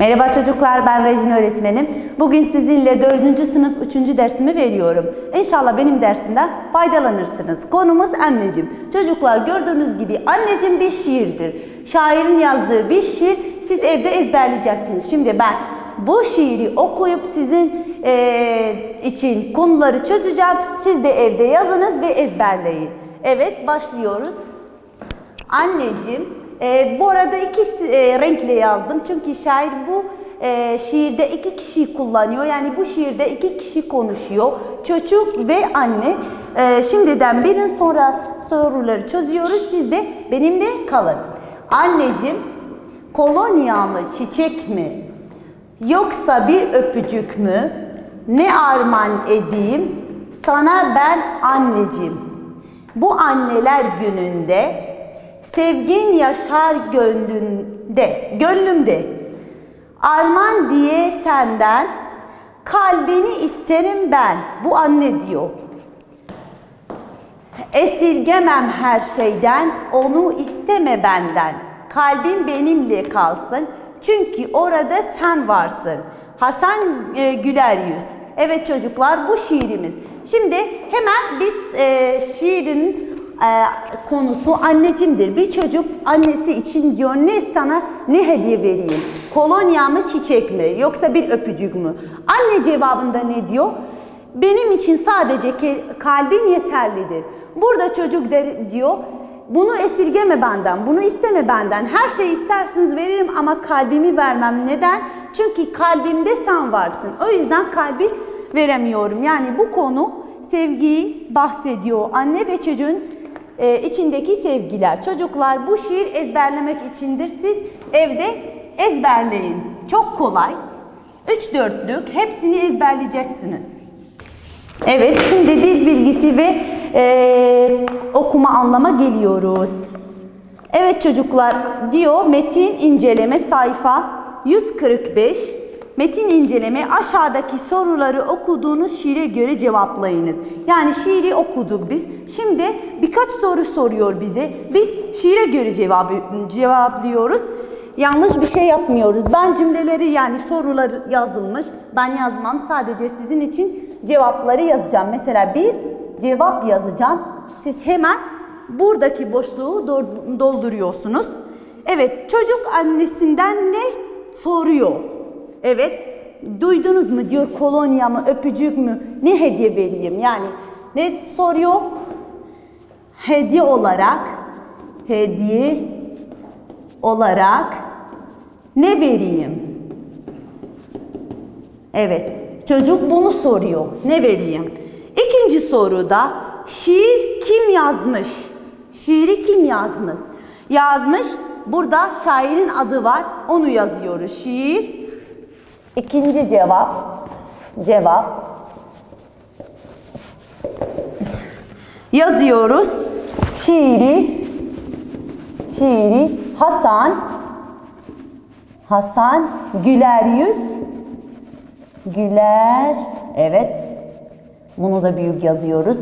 Merhaba çocuklar, ben Rejin öğretmenim. Bugün sizinle 4. sınıf 3. dersimi veriyorum. İnşallah benim dersimden faydalanırsınız. Konumuz anneciğim. Çocuklar gördüğünüz gibi anneciğim bir şiirdir. Şairin yazdığı bir şiir, siz evde ezberleyeceksiniz. Şimdi ben bu şiiri okuyup sizin için konuları çözeceğim. Siz de evde yazınız ve ezberleyin. Evet, başlıyoruz. Anneciğim. Bu arada iki renkle yazdım çünkü şair bu şiirde iki kişi kullanıyor. Yani bu şiirde iki kişi konuşuyor. Çocuk ve anne. Şimdiden bilin, sonra soruları çözüyoruz. Siz de benimle kalın. Anneciğim, kolonya mı çiçek mi? Yoksa bir öpücük mü? Ne armağan edeyim sana ben anneciğim. Bu anneler gününde sevgin yaşar gönlümde. Armağan diye senden, kalbini isterim ben. Bu anne diyor. Esirgemem her şeyden, onu isteme benden. Kalbim benimle kalsın, çünkü orada sen varsın. Hasan Güler Yüz. Evet çocuklar, bu şiirimiz. Şimdi hemen biz şiirin konusu anneciğimdir. Bir çocuk annesi için diyor, ne hediye vereyim? Kolonya mı çiçek mi? Yoksa bir öpücük mü? Anne cevabında ne diyor? Benim için sadece kalbin yeterlidir. Burada çocuk diyor, bunu esirgeme benden, bunu isteme benden. Her şeyi isterseniz veririm ama kalbimi vermem. Neden? Çünkü kalbimde sen varsın. O yüzden kalbi veremiyorum. Yani bu konu sevgiyi bahsediyor. Anne ve çocuğun içindeki sevgiler. Çocuklar, bu şiir ezberlemek içindir. Siz evde ezberleyin. Çok kolay. 3-4'lük hepsini ezberleyeceksiniz. Evet, şimdi dil bilgisi ve okuma anlama geliyoruz. Evet çocuklar, diyor metin inceleme sayfa 145. Metin inceleme, aşağıdaki soruları okuduğunuz şiire göre cevaplayınız. Yani şiiri okuduk biz. Şimdi birkaç soru soruyor bize. Biz şiire göre cevaplıyoruz. Yanlış bir şey yapmıyoruz. Ben cümleleri, yani sorular yazılmış. Ben yazmam. Sadece sizin için cevapları yazacağım. Mesela bir cevap yazacağım. Siz hemen buradaki boşluğu dolduruyorsunuz. Evet, çocuk annesinden ne soruyor? Evet, duydunuz mu diyor, kolonya mı, öpücük mü, ne hediye vereyim? Yani ne soruyor? Hediye olarak ne vereyim? Evet, çocuk bunu soruyor. Ne vereyim? İkinci soruda şiir kim yazmış? Şiiri kim yazmış? Yazmış, burada şairin adı var, onu yazıyoruz. Şiir. İkinci cevap yazıyoruz. Şiiri Hasan Güler Yüz. Evet, bunu da büyük yazıyoruz.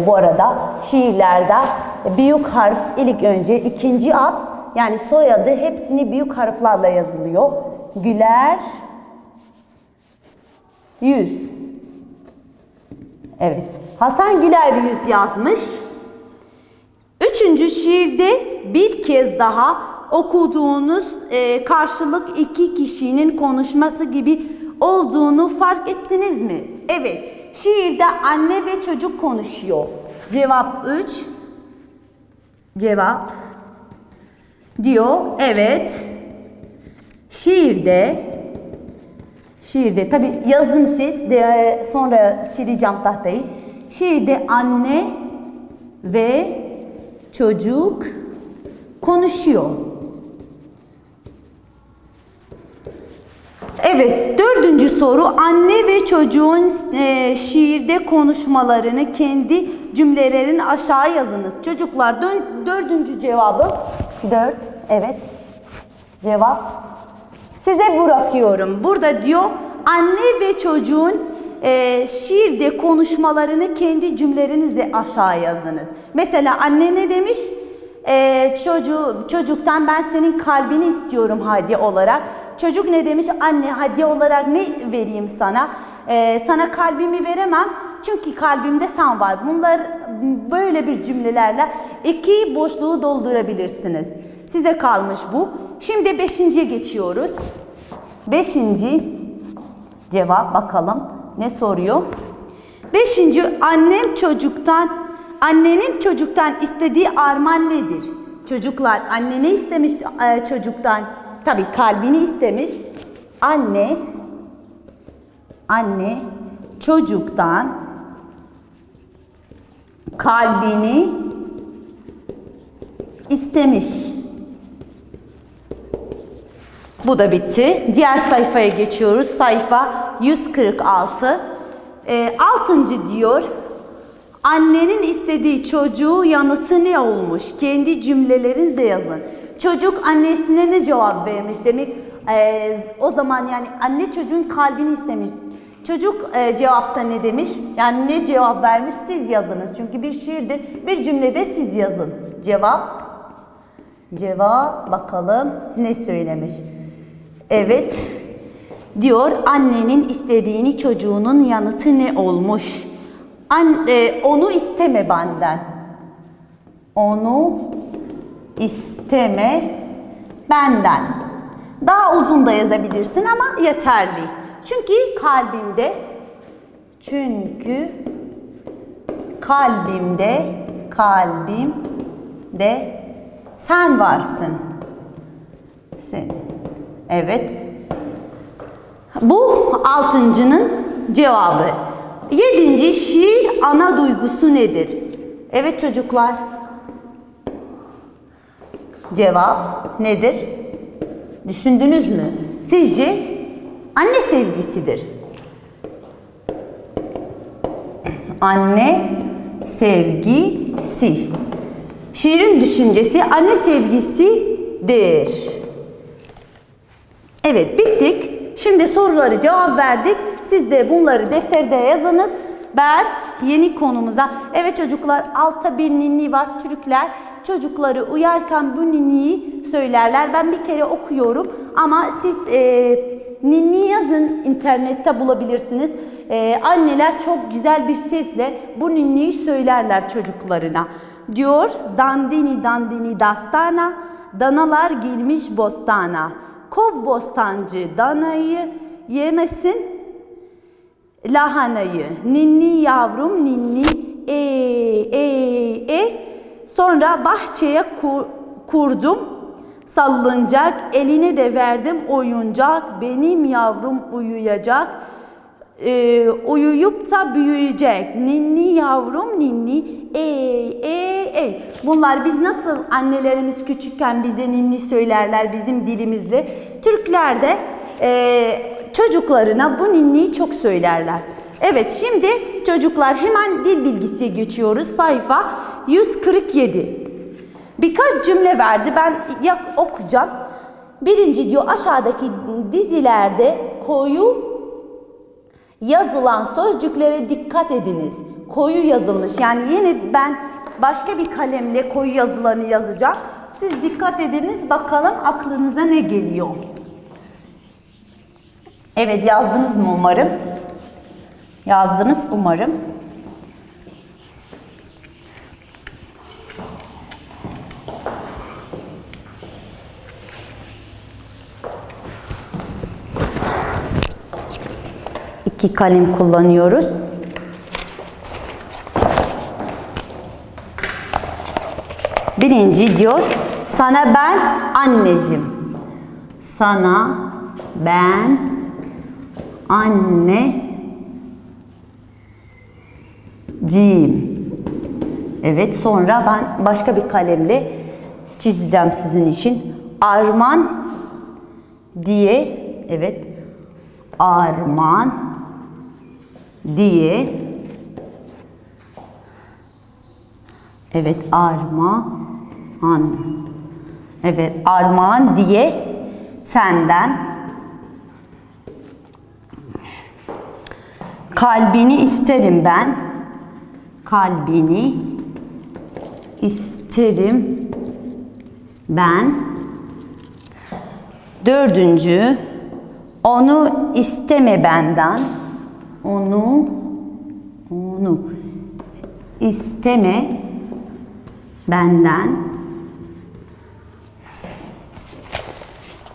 Bu arada şiirlerde büyük harf ilk önce, ikinci ad, yani soyadı, hepsini büyük harflerle yazılıyor. Güler Yüz. Evet, Hasan Güler Yüz yazmış. Üçüncü şiirde bir kez daha okuduğunuz karşılık iki kişinin konuşması gibi olduğunu fark ettiniz mi? Evet, şiirde anne ve çocuk konuşuyor. Cevap 3. Cevap diyor, evet. Şiirde tabi yazın siz, sonra sileceğim tahtayı. Şiirde anne ve çocuk konuşuyor. Evet, dördüncü soru, anne ve çocuğun şiirde konuşmalarını kendi cümlelerin aşağı yazınız. Çocuklar, dördüncü cevabı 4. Evet, cevap size bırakıyorum. Burada diyor, anne ve çocuğun şiirde konuşmalarını kendi cümlelerinize aşağı yazınız. Mesela anne ne demiş? Çocuktan ben senin kalbini istiyorum hediye olarak. Çocuk ne demiş? Anne hediye olarak ne vereyim sana? Sana kalbimi veremem. Çünkü kalbimde sen var. Bunlar böyle bir cümlelerle iki boşluğu doldurabilirsiniz. Size kalmış bu. Şimdi 5'inciye geçiyoruz. 5. cevap bakalım ne soruyor? 5. Annenin çocuktan istediği armağan nedir? Çocuklar anne ne istemiş çocuktan? Tabii kalbini istemiş. Anne çocuktan kalbini istemiş. Bu da bitti. Diğer sayfaya geçiyoruz. Sayfa 146. 6. diyor. Annenin istediği çocuğu yanıtı ne olmuş? Kendi cümlelerinizle yazın. Çocuk annesine ne cevap vermiş? Demek o zaman yani anne çocuğun kalbini istemiş. Çocuk cevapta ne demiş? Yani ne cevap vermiş? Siz yazınız. Çünkü bir şiirde, bir cümlede siz yazın. Cevap bakalım ne söylemiş? Evet. Diyor annenin istediğini çocuğunun yanıtı ne olmuş? Onu isteme benden. Onu isteme benden. Daha uzun da yazabilirsin ama yeterli. Çünkü kalbimde sen varsın. Sen. Evet. Bu 6.'nın cevabı. 7. şiir ana duygusu nedir? Evet çocuklar. Cevap nedir? Düşündünüz mü? Sizce anne sevgisidir. Anne sevgisi. Şiirin düşüncesi anne sevgisidir. Evet bittik. Şimdi soruları cevap verdik. Siz de bunları defterde yazınız. Ben yeni konumuza. Evet çocuklar altta bir ninni var. Türkler çocukları uyarken bu ninniyi söylerler. Ben bir kere okuyorum ama siz ninni yazın, internette bulabilirsiniz. Anneler çok güzel bir sesle bu ninniyi söylerler çocuklarına. Diyor dandini dandini dastana, danalar girmiş bostana. Kov bostancı danayı yemesin lahanayı. Ninni yavrum ninni Sonra bahçeye kurdum sallanacak, eline de verdim oyuncak. Benim yavrum uyuyacak, uyuyup da büyüyecek. Ninni yavrum ninni Bunlar biz nasıl annelerimiz küçükken bize ninni söylerler bizim dilimizle. Türkler de çocuklarına bu ninniyi çok söylerler. Evet şimdi çocuklar hemen dil bilgisiye geçiyoruz. Sayfa 147. Birkaç cümle verdi. Ben okuyacağım. 1. diyor aşağıdaki dizilerde koyu yazılan sözcüklere dikkat ediniz. Koyu yazılmış. Yani yine ben başka bir kalemle koyu yazılarını yazacağım. Siz dikkat ediniz bakalım aklınıza ne geliyor. Evet yazdınız mı umarım? Yazdınız umarım. İki kalem kullanıyoruz. Birinci diyor, sana ben anneciğim. Sana ben anneciğim. Evet, sonra ben başka bir kalemle çizeceğim sizin için. Arman diye, evet, arman diye, evet, armağan, evet, armağan diye senden kalbini isterim ben, kalbini isterim ben. 4. Onu isteme benden. Onu isteme benden.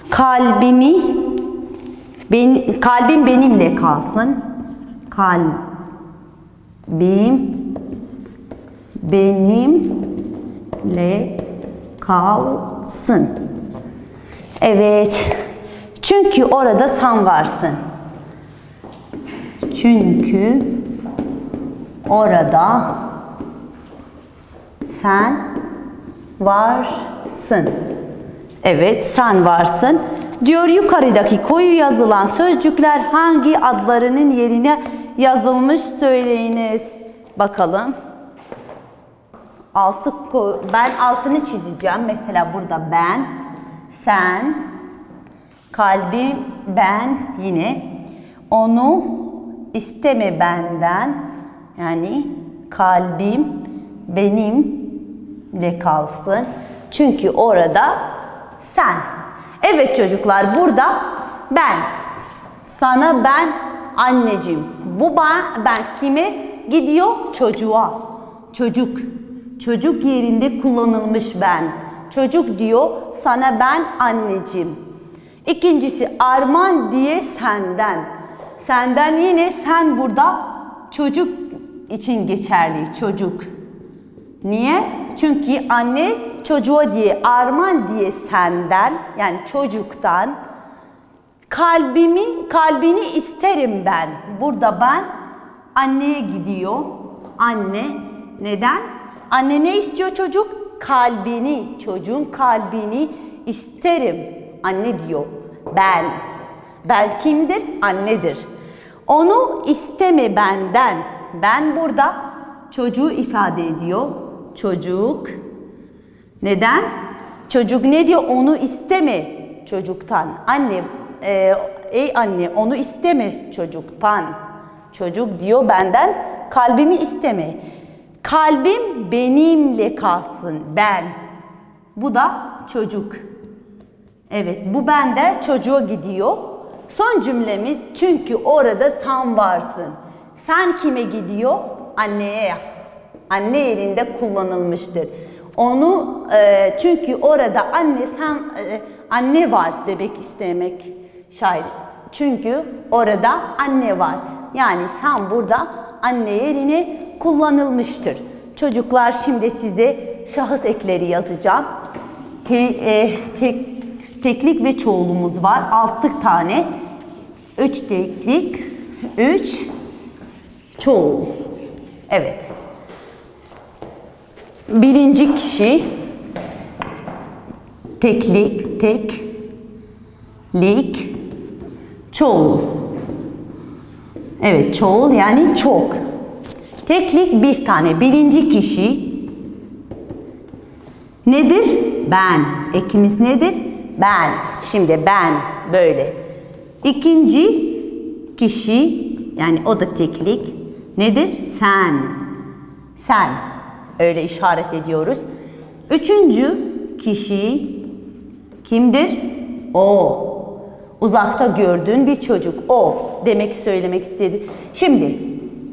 Kalbim benimle kalsın. Kalbim benimle kalsın. Evet. Çünkü orada sen varsın. Çünkü orada sen varsın. Evet, sen varsın. Diyor yukarıdaki koyu yazılan sözcükler hangi adlarının yerine yazılmış söyleyiniz. Bakalım. Ben altını çizeceğim. Mesela burada ben, sen, kalbim, ben yine. Onu isteme benden. Yani kalbim benimle kalsın. Çünkü orada sen. Evet çocuklar, burada ben. Sana ben anneciğim. Bu ben kime gidiyor? Çocuğa. Çocuk. Çocuk yerinde kullanılmış ben. Çocuk diyor, sana ben anneciğim. İkincisi armağan diye senden. Senden yine sen burada çocuk için geçerli. Çocuk. Niye? Çünkü anne çocuğa diye, armağan diye senden, yani çocuktan. Kalbini isterim ben. Burada ben anneye gidiyor. Anne. Neden? Anne ne istiyor çocuk? Kalbini. Çocuğun kalbini isterim. Anne diyor. Ben. Ben kimdir? Annedir. Onu isteme benden. Ben burada çocuğu ifade ediyor. Çocuk. Neden? Çocuk ne diyor? Onu isteme çocuktan. Anne, ey anne onu isteme çocuktan. Çocuk diyor benden kalbimi isteme. Kalbim benimle kalsın. Ben. Bu da çocuk. Evet, bu bende çocuğa gidiyor. Son cümlemiz çünkü orada sen varsın. Sen kime gidiyor? Anneye. Anne yerinde kullanılmıştır. Onu çünkü orada anne var demek istemek şair. Çünkü orada anne var. Yani sen burada anne yerine kullanılmıştır. Çocuklar şimdi size şahıs ekleri yazacağım. Teklik ve çoğulumuz var. 6 tane. 3 teklik, 3 çoğul. Evet. Birinci kişi teklik, çoğul. Evet, çoğul yani çok. Teklik bir tane. Birinci kişi nedir? Ben. Ekimiz nedir? Ben. Şimdi ben böyle. İkinci kişi yani o da teklik nedir? Sen. Sen. Öyle işaret ediyoruz. Üçüncü kişi kimdir? O. Uzakta gördüğün bir çocuk. O demek söylemek istedi. Şimdi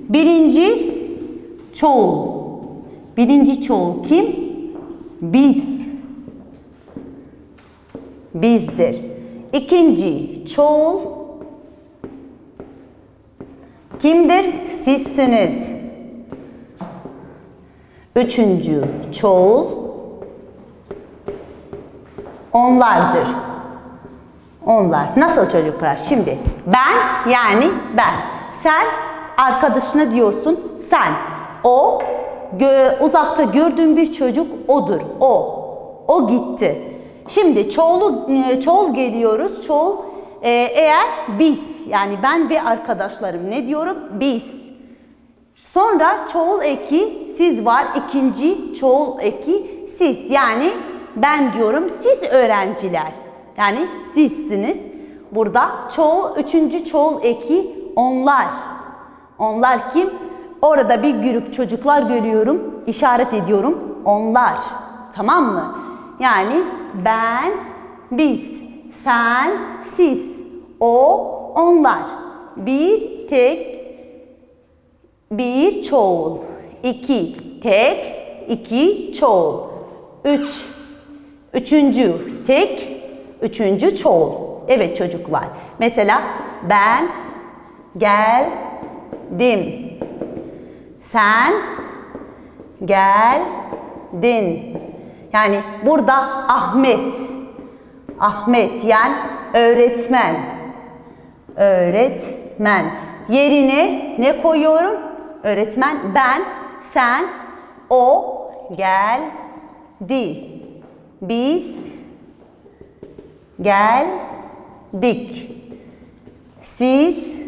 birinci çoğul. Birinci çoğul kim? Biz. Bizdir. İkinci çoğul kimdir? Sizsiniz. Üçüncü çoğul onlardır. Onlar. Nasıl çocuklar? Şimdi ben yani ben. Sen arkadaşına diyorsun sen. O uzakta gördüğün bir çocuk odur. O. O gitti. Şimdi çoğul geliyoruz. Çoğul eğer biz yani ben ve arkadaşlarım ne diyorum? Biz. Sonra çoğul eki siz var. İkinci çoğul eki siz. Yani ben diyorum siz öğrenciler. Yani sizsiniz. Burada çoğul, üçüncü çoğul eki onlar. Onlar kim? Orada bir grup çocuklar görüyorum. İşaret ediyorum. Onlar. Tamam mı? Yani ben, biz, sen, siz. o, onlar. Bir, tek, bir, çoğul. İki, tek, iki, çoğul. Üç, üçüncü, tek, üçüncü, çoğul. Evet çocuklar. Mesela ben geldim. Sen geldin. Yani burada Ahmet. Ahmet yani öğretmen. Öğretmen. Yerine ne koyuyorum? Öğretmen. Ben, sen, o geldi. Biz geldik. Siz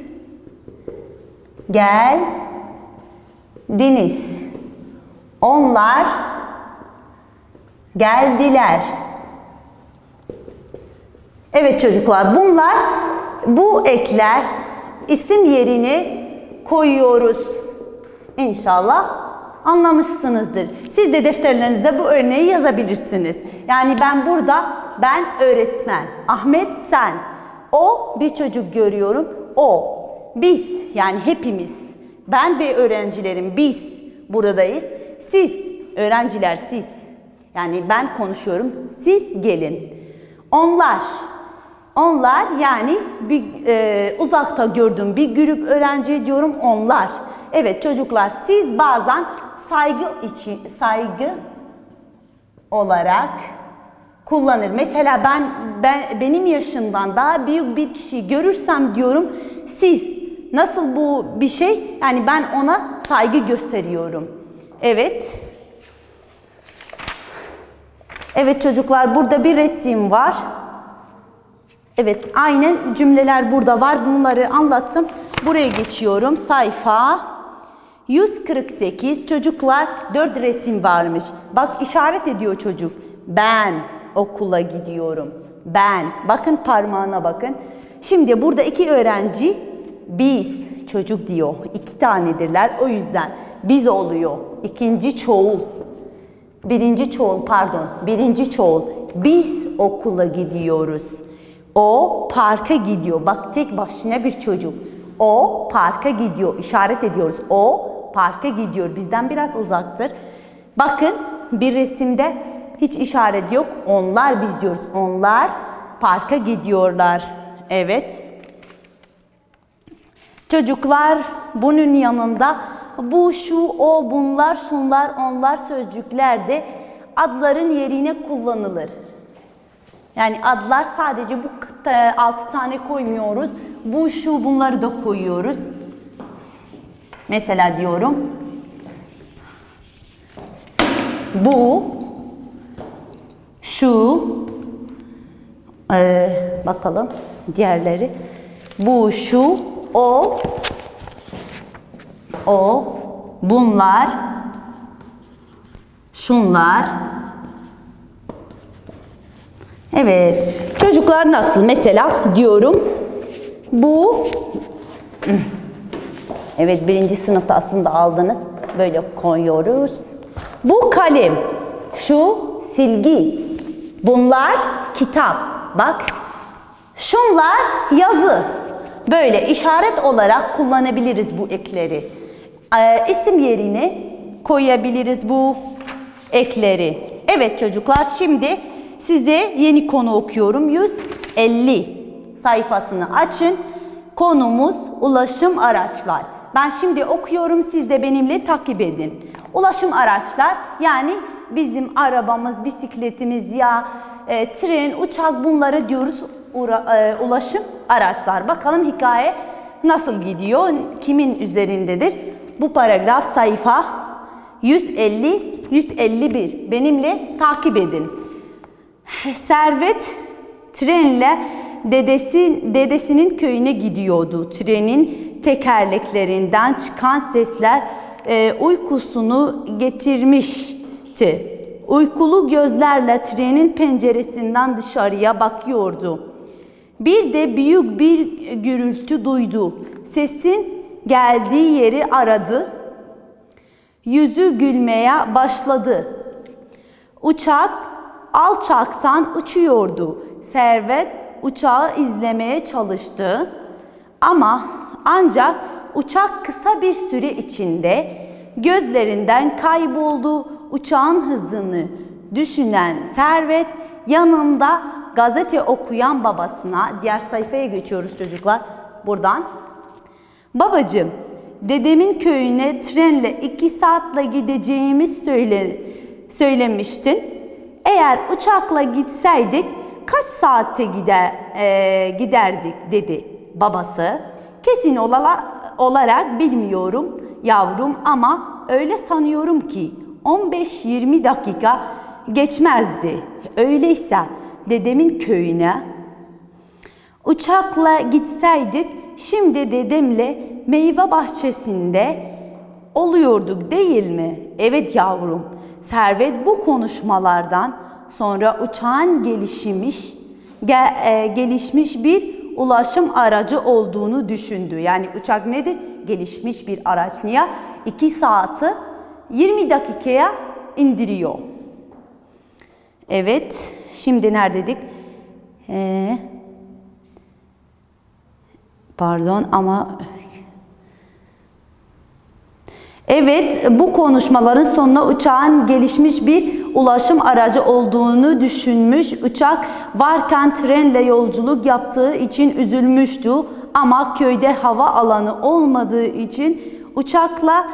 geldiniz. Onlar geldiler. Evet çocuklar, bu ekler isim yerine koyuyoruz. İnşallah anlamışsınızdır. Siz de defterlerinize bu örneği yazabilirsiniz. Yani ben öğretmen. Ahmet sen. O bir çocuk görüyorum. O. Biz yani hepimiz. Ben ve öğrencilerim biz buradayız. Siz öğrenciler siz. Yani ben konuşuyorum. Siz gelin. Onlar. Onlar yani uzakta gördüğüm bir grup öğrenci diyorum onlar. Evet çocuklar siz bazen saygı olarak kullanır. Mesela benim yaşımdan daha büyük bir kişi görürsem diyorum siz. Nasıl bu bir şey? Yani ben ona saygı gösteriyorum. Evet. Evet çocuklar burada bir resim var. Evet aynen cümleler burada var. Bunları anlattım. Buraya geçiyorum. Sayfa 148. Çocuklar 4 resim varmış. Bak işaret ediyor çocuk. Ben okula gidiyorum. Ben. Bakın parmağına bakın. Şimdi burada 2 öğrenci biz çocuk diyor. 2 tanedirler. O yüzden biz oluyor. İkinci çoğul. Birinci çoğul. Biz okula gidiyoruz. O parka gidiyor. Bak tek başına bir çocuk. O parka gidiyor. İşaret ediyoruz. O parka gidiyor. Bizden biraz uzaktır. Bakın bir resimde hiç işaret yok. Onlar biz diyoruz. Onlar parka gidiyorlar. Evet. Çocuklar bunun yanında bu, şu, o, bunlar, şunlar, onlar sözcükler de adların yerine kullanılır. Yani adlar sadece bu 6 tane koymuyoruz. Bu, şu, bunları da koyuyoruz. Mesela diyorum. Bu, şu, bakalım diğerleri. Bu, şu, o, bunlar, şunlar. Evet. Çocuklar nasıl? Mesela diyorum. Bu. Evet 1. sınıfta aslında aldınız. Böyle koyuyoruz. Bu kalem. Şu silgi. Bunlar kitap. Bak. Şunlar yazı. Böyle işaret olarak kullanabiliriz bu ekleri. İsim yerine koyabiliriz bu ekleri. Evet çocuklar şimdi size yeni konu okuyorum. 150 sayfasını açın. Konumuz ulaşım araçlar. Ben şimdi okuyorum, siz de benimle takip edin. Ulaşım araçlar yani bizim arabamız, bisikletimiz ya tren, uçak bunları diyoruz ulaşım araçlar. Bakalım hikaye nasıl gidiyor, kimin üzerindedir? Bu paragraf sayfa 150-151. Benimle takip edin. Servet trenle dedesinin köyüne gidiyordu. Trenin tekerleklerinden çıkan sesler uykusunu getirmişti. Uykulu gözlerle trenin penceresinden dışarıya bakıyordu. Bir de büyük bir gürültü duydu. Sesin geldiği yeri aradı. Yüzü gülmeye başladı. Uçak alçaktan uçuyordu. Servet uçağı izlemeye çalıştı. Ama ancak uçak kısa bir süre içinde gözlerinden kayboldu. Uçağın hızını düşünen Servet yanında gazete okuyan babasına, diğer sayfaya geçiyoruz çocuklar buradan. Babacığım, dedemin köyüne trenle 2 saatle gideceğimi söylemiştin. Eğer uçakla gitseydik kaç saatte giderdik dedi babası. Kesin olarak bilmiyorum yavrum ama öyle sanıyorum ki 15-20 dakika geçmezdi. Öyleyse dedemin köyüne uçakla gitseydik şimdi dedemle meyve bahçesinde oluyorduk değil mi? Evet yavrum. Servet bu konuşmalardan sonra uçağın gelişmiş bir ulaşım aracı olduğunu düşündü. Yani uçak nedir? Gelişmiş bir araç. Niye? 2 saati 20 dakikaya indiriyor. Evet. Şimdi neredeydik? Pardon ama... Evet, bu konuşmaların sonunda uçağın gelişmiş bir ulaşım aracı olduğunu düşünmüş. Uçak varken trenle yolculuk yaptığı için üzülmüştü. Ama köyde hava alanı olmadığı için uçakla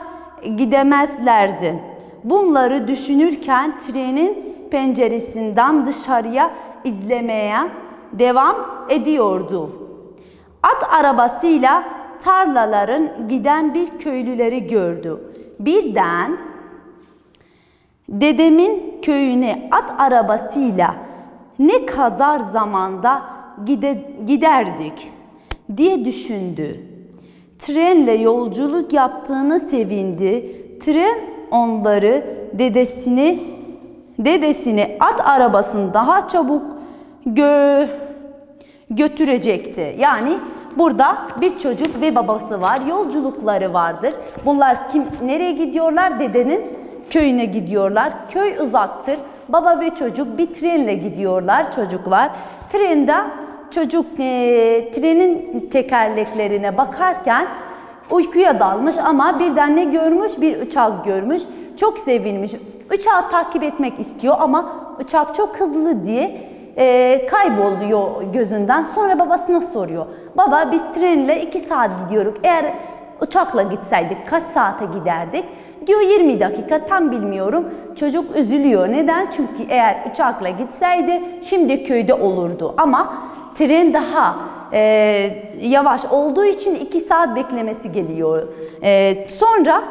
gidemezlerdi. Bunları düşünürken trenin penceresinden dışarıya izlemeye devam ediyordu. At arabasıyla tarlaların giden bir köylüleri gördü. Birden dedemin köyüne at arabasıyla ne kadar zamanda giderdik diye düşündü. Trenle yolculuk yaptığını sevindi. Tren onları dedesini at arabasını daha çabuk götürecekti. Yani burada bir çocuk ve babası var. Yolculukları vardır. Bunlar nereye gidiyorlar? Dedenin köyüne gidiyorlar. Köy uzaktır. Baba ve çocuk bir trenle gidiyorlar çocuklar. Trende çocuk trenin tekerleklerine bakarken uykuya dalmış ama birden ne görmüş? Bir uçak görmüş. Çok sevinmiş. Uçağı takip etmek istiyor ama uçak çok hızlı diye kayboluyor gözünden. Sonra babasına soruyor. Baba biz trenle 2 saat gidiyoruz. Eğer uçakla gitseydik kaç saate giderdik? Diyor 20 dakika tam bilmiyorum. Çocuk üzülüyor. Neden? Çünkü eğer uçakla gitseydi şimdi köyde olurdu. Ama tren daha yavaş olduğu için 2 saat beklemesi geliyor. Sonra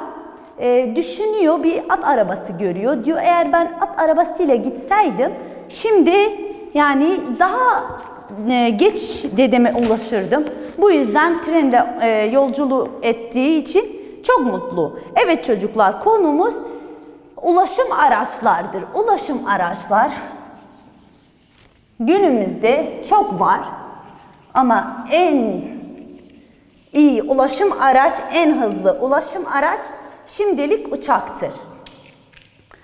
düşünüyor, bir at arabası görüyor. Diyor eğer ben at arabasıyla gitseydim şimdi yani daha geç dedeme ulaşırdım. Bu yüzden trenle yolculuk ettiği için çok mutlu. Evet çocuklar, konumuz ulaşım araçlardır. Ulaşım araçlar günümüzde çok var. Ama en iyi ulaşım araç, en hızlı ulaşım araç şimdilik uçaktır.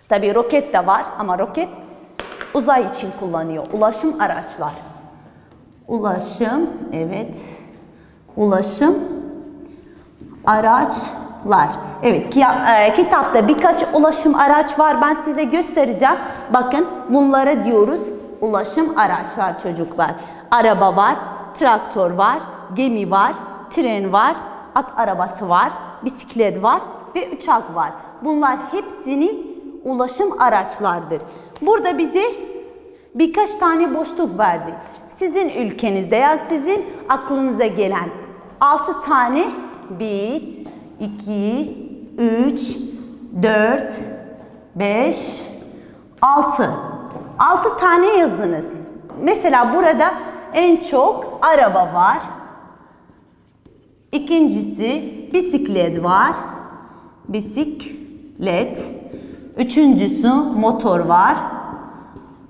Tabii roket de var ama roket uzay için kullanıyor. Ulaşım araçlar. Ulaşım, evet. Ulaşım araçlar. Evet, kitapta birkaç ulaşım araç var. Ben size göstereceğim. Bakın bunlara diyoruz ulaşım araçlar çocuklar. Araba var, traktör var, gemi var, tren var, at arabası var, bisiklet var ve uçak var. Bunlar hepsinin ulaşım araçlardır. Burada bize birkaç tane boşluk verdi. Sizin ülkenizde ya sizin aklınıza gelen 6 tane 1, 2, 3, 4, 5, 6. 6 tane yazınız. Mesela burada en çok araba var. İkincisi bisiklet var. Bisiklet. Üçüncüsü motor var.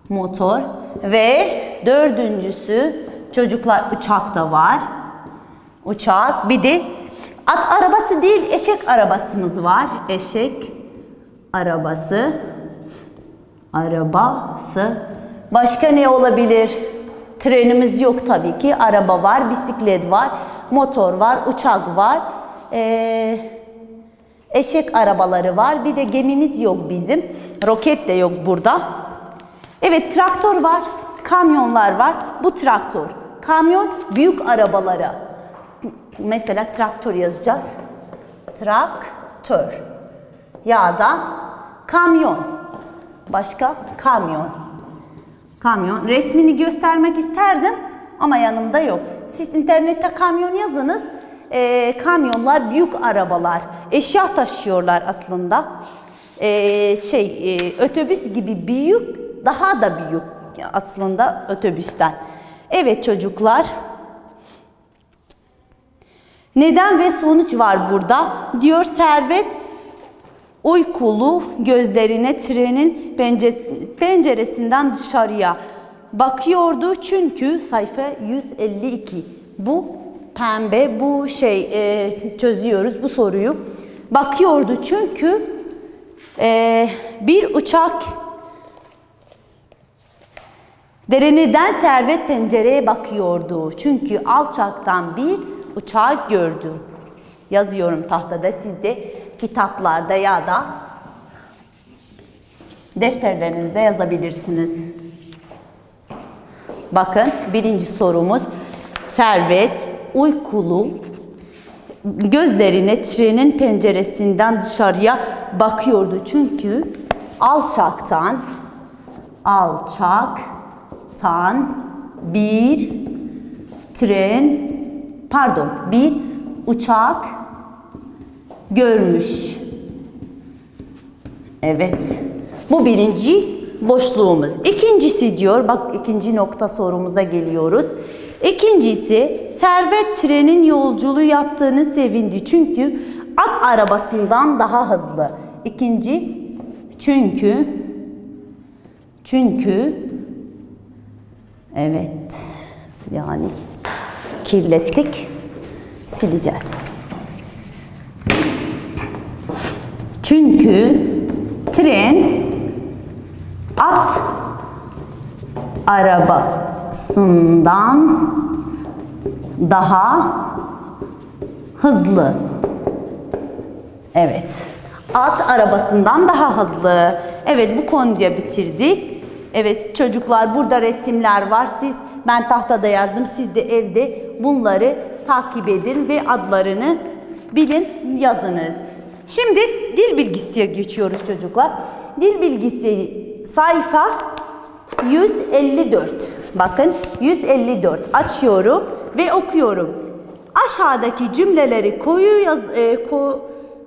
Motor. Ve dördüncüsü çocuklar uçak da var. Uçak. Bir de at arabası değil eşek arabasımız var. Eşek arabası. Arabası. Başka ne olabilir? Trenimiz yok tabii ki. Araba var, bisiklet var, motor var, uçak var. Eşek arabaları var. Bir de gemimiz yok bizim. Roket de yok burada. Evet, traktör var. Kamyonlar var. Bu traktör. Kamyon büyük arabalara. Mesela traktör yazacağız. Traktör. Ya da kamyon. Başka? Kamyon. Kamyon. Resmini göstermek isterdim ama yanımda yok. Siz internette kamyon yazınız. Kamyonlar büyük arabalar. Eşya taşıyorlar aslında. Otobüs gibi büyük, daha da büyük aslında otobüsten. Evet çocuklar. Neden ve sonuç var burada. Diyor Servet uykulu gözlerine trenin penceresinden dışarıya bakıyordu. Çünkü sayfa 152. Bu pembe, bu çözüyoruz bu soruyu. Bakıyordu çünkü bir uçak dereniden Servet pencereye bakıyordu. Çünkü alçaktan bir uçağı gördü. Yazıyorum tahtada, siz de kitaplarda ya da defterlerinizde yazabilirsiniz. Bakın birinci sorumuz. Servet uykulu gözlerine trenin penceresinden dışarıya bakıyordu. Çünkü alçaktan bir uçak görmüş. Evet. Bu birinci boşluğumuz. İkincisi diyor, bak ikinci nokta sorumuza geliyoruz. İkincisi, Servet trenin yolculuğu yaptığını sevindi. Çünkü at arabasından daha hızlı. İkinci, çünkü evet, yani kirlettik, sileceğiz. Çünkü tren at arabasından daha hızlı. Evet. At arabasından daha hızlı. Evet, bu konuyu bitirdik. Evet çocuklar, burada resimler var. Ben tahtada yazdım. Siz de evde bunları takip edin ve adlarını bilin, yazınız. Şimdi dil bilgisiye geçiyoruz çocuklar. Dil bilgisi sayfa 154. Bakın 154. Açıyorum ve okuyorum. Aşağıdaki cümleleri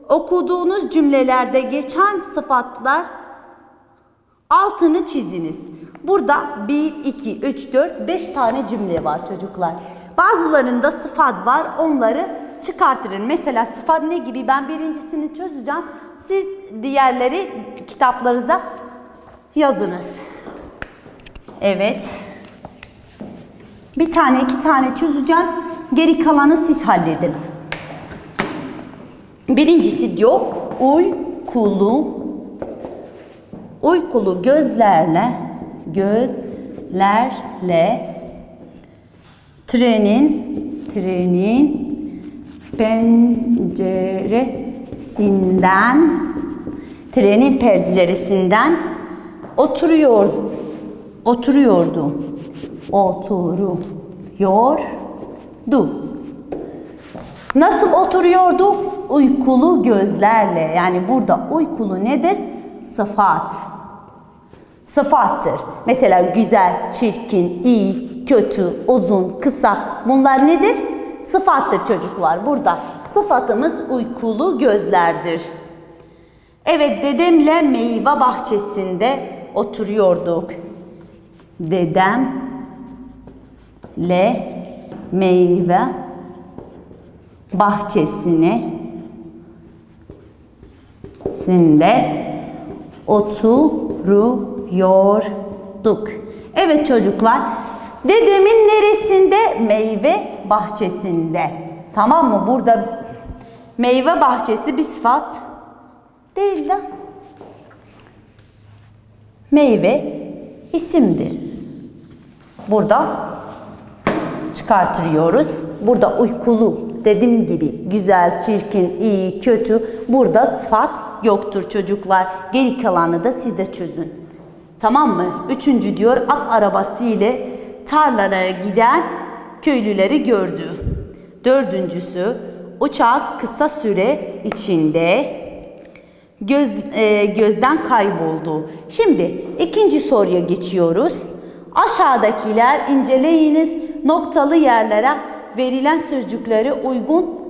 okuduğunuz cümlelerde geçen sıfatlar altını çiziniz. Burada 1, 2, 3, 4, 5 tane cümle var çocuklar. Bazılarında sıfat var. Onları çıkartırın. Mesela sıfat ne gibi? Ben birincisini çözeceğim. Siz diğerleri kitaplarınıza yazınız. Evet. Bir tane, iki tane çözeceğim. Geri kalanı siz halledin. Birincisi diyor uykulu gözlerle trenin penceresinden oturuyordu. Nasıl oturuyordu? Uykulu gözlerle. Yani burada uykulu nedir? Sıfattır. Mesela güzel, çirkin, iyi, kötü, uzun, kısa. Bunlar nedir? Sıfattır çocuklar. Burada sıfatımız uykulu gözlerdir. Evet, dedemle meyve bahçesinde oturuyorduk. Dedemle meyve bahçesinde oturuyorduk. Evet çocuklar. Dedemin neresinde? Meyve bahçesinde. Tamam mı? Burada meyve bahçesi bir sıfat değil de meyve isimdir. Burada çıkartıyoruz. Burada uykulu, dediğim gibi güzel, çirkin, iyi, kötü. Burada fark yoktur çocuklar. Geri kalanı da siz de çözün. Tamam mı? Üçüncü diyor, at arabası ile tarlalara giden köylüleri gördü. Dördüncüsü, uçak kısa süre içinde gözden kayboldu. Şimdi ikinci soruya geçiyoruz. Aşağıdakiler inceleyiniz. Noktalı yerlere verilen sözcükleri uygun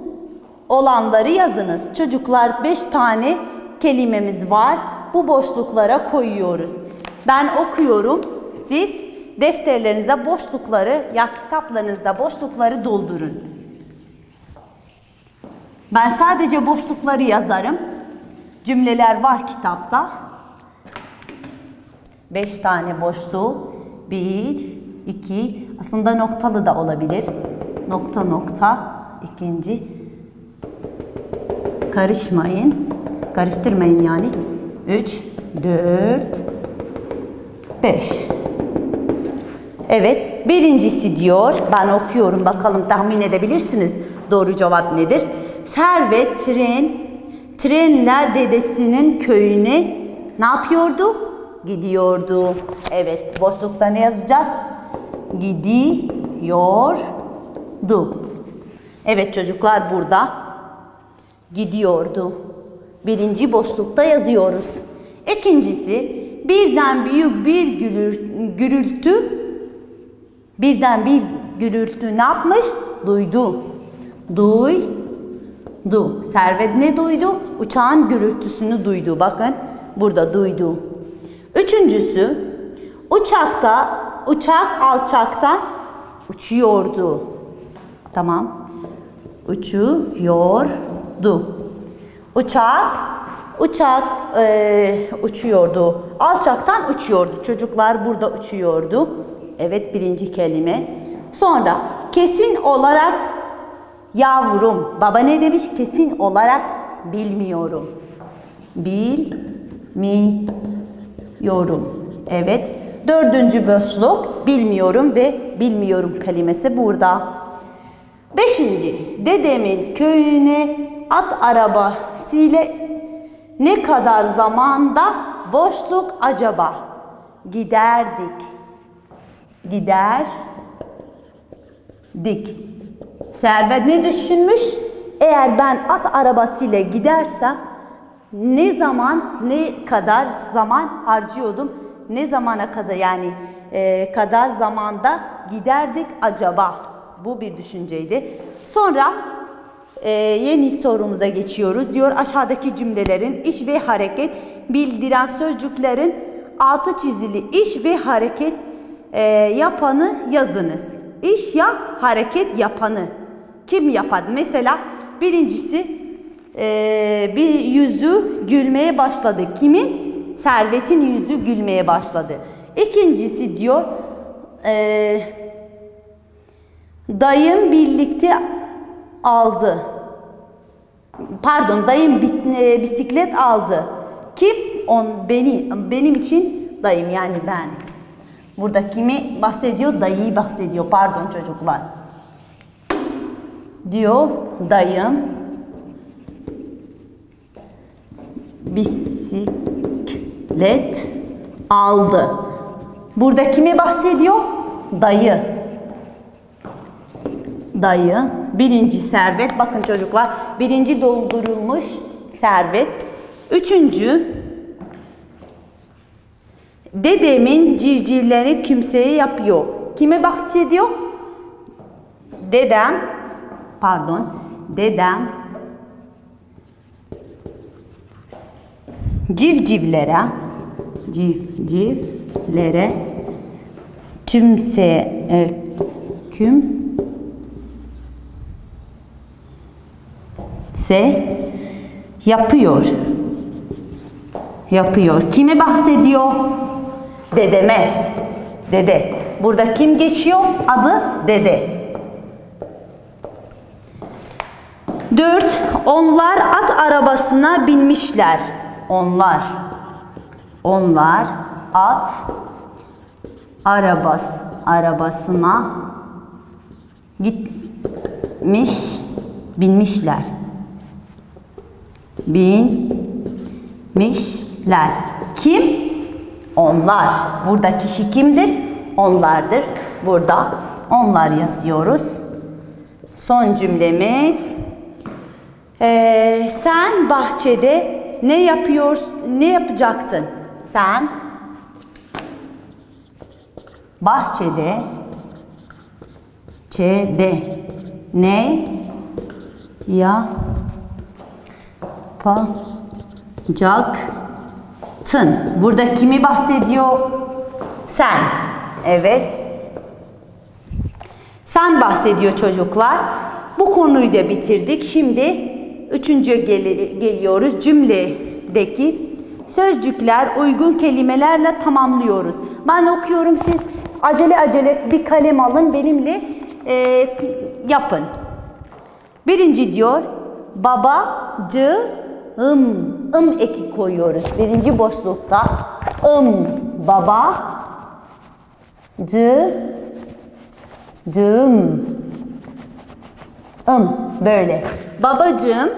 olanları yazınız. Çocuklar 5 tane kelimemiz var. Bu boşluklara koyuyoruz. Ben okuyorum. Siz defterlerinize boşlukları ya kitaplarınızda boşlukları doldurun. Ben sadece boşlukları yazarım. Cümleler var kitapta. 5 tane boşluğu. 1, 2, aslında noktalı da olabilir. Nokta nokta. İkinci. Karışmayın. Karıştırmayın yani. 3, 4, 5. Evet. Birincisi diyor. Ben okuyorum. Bakalım tahmin edebilirsiniz. Doğru cevap nedir? Servet trenle dedesinin köyüne ne yapıyordu? Gidiyordu. Evet. Boşlukta ne yazacağız? Gidiyordu. Evet çocuklar burada. Gidiyordu. Birinci boşlukta yazıyoruz. İkincisi birden büyük bir gürültü. Birden bir gürültü ne yapmış? Duydu. Duydu. Servet ne duydu? Uçağın gürültüsünü duydu. Bakın burada duydu. Üçüncüsü uçak alçaktan uçuyordu. Tamam. Uçuyordu. Uçak uçuyordu. Alçaktan uçuyordu. Çocuklar burada uçuyordu. Evet birinci kelime. Sonra kesin olarak yavrum. Baba ne demiş? Kesin olarak bilmiyorum. Bilmiyorum. Evet. Dördüncü boşluk bilmiyorum ve bilmiyorum kelimesi burada. Beşinci. Dedemin köyüne at arabasıyla ne kadar zamanda boşluk acaba? Giderdik. Servet ne düşünmüş? Eğer ben at arabasıyla gidersem ne kadar zaman harcıyordum? Ne zamana kadar yani kadar zamanda giderdik acaba? Bu bir düşünceydi. Sonra yeni sorumuza geçiyoruz. Diyor aşağıdaki cümlelerin iş ve hareket bildiren sözcüklerin altı çizili iş ve hareket yapanı yazınız. İş ya hareket yapanı. Kim yapar? Mesela birincisi bir yüzü gülmeye başladı. Kimin? Servet'in yüzü gülmeye başladı. İkincisi diyor dayım birlikte aldı. Pardon, dayım bisiklet aldı. Kim? Benim için dayım yani ben. Burada kimi bahsediyor? Dayıyı bahsediyor. Pardon çocuklar. Diyor dayım bisiklet aldı. Burada kimi bahsediyor? Dayı. Birinci Servet. Bakın çocuklar. Birinci doldurulmuş Servet. Üçüncü dedemin civcivleri kimseye yapıyor. Kime bahsediyor? Dedem civcivlere yapıyor. Kime bahsediyor? Dedeme. Dede. Burada kim geçiyor? Adı dede. 4. Onlar at arabasına binmişler. Onlar at arabasına arabasına binmişler. Binmişler. Kim? Onlar. Burada kişi kimdir? Onlardır. Burada onlar yazıyoruz. Son cümlemiz. Sen bahçede ne yapacaktın? Sen bahçede ne yapacaktın? Burada kimi bahsediyor? Sen. Evet. Sen bahsediyor çocuklar. Bu konuyu da bitirdik. Şimdi geliyoruz. Cümledeki sözcükler uygun kelimelerle tamamlıyoruz. Ben okuyorum, siz acele bir kalem alın, benimle yapın. Birinci diyor, babacığım, eki koyuyoruz. Birinci boşlukta babacığım, böyle. Babacığım,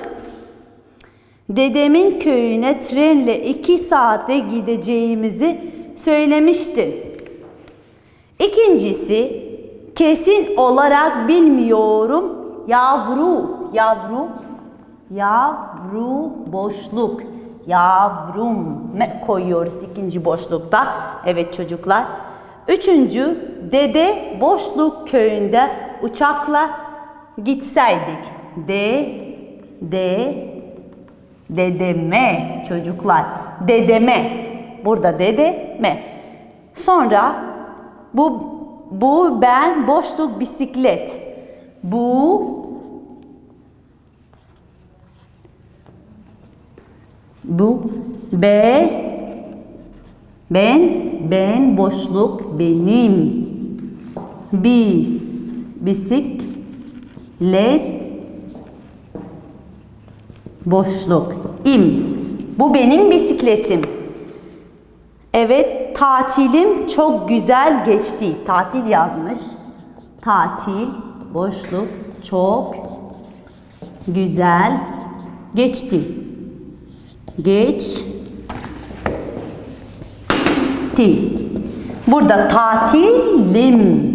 dedemin köyüne trenle 2 saate gideceğimizi söylemiştin. İkincisi, kesin olarak bilmiyorum. Yavru boşluk. Yavrum koyuyoruz ikinci boşlukta. Evet çocuklar. Üçüncü, dede boşluk köyünde uçakla gitseydik. Dedeme çocuklar. Dedeme. Burada dedeme. Sonra bu ben boşluk bisiklet. Bu ben boşluk benim. Bisiklet boşluk bu benim bisikletim. Evet, tatilim çok güzel geçti. Tatil yazmış. Tatil boşluk çok güzel geçti. Burada tatilim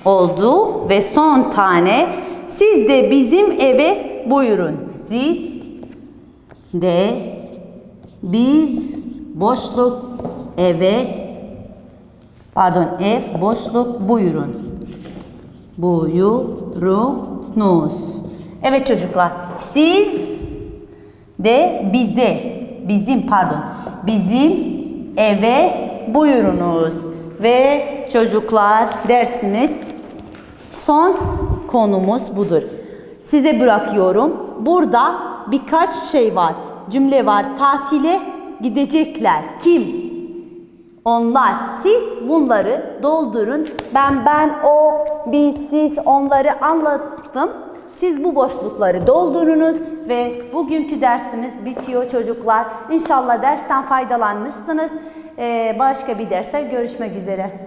oldu ve son tane, siz de bizim eve buyurun. Siz de biz boşluk ev boşluk buyurun. Buyurunuz. Evet çocuklar, siz de bizim eve buyurunuz. Ve çocuklar, dersimiz son konumuz budur. Size bırakıyorum. Burada birkaç şey var. Cümle var. Tatile gidecekler. Kim? Onlar. Siz bunları doldurun. Ben, o, biz, siz, onları anlattım. Siz bu boşlukları doldurunuz ve bugünkü dersimiz bitiyor çocuklar. İnşallah dersten faydalanmışsınız. Başka bir derste görüşmek üzere.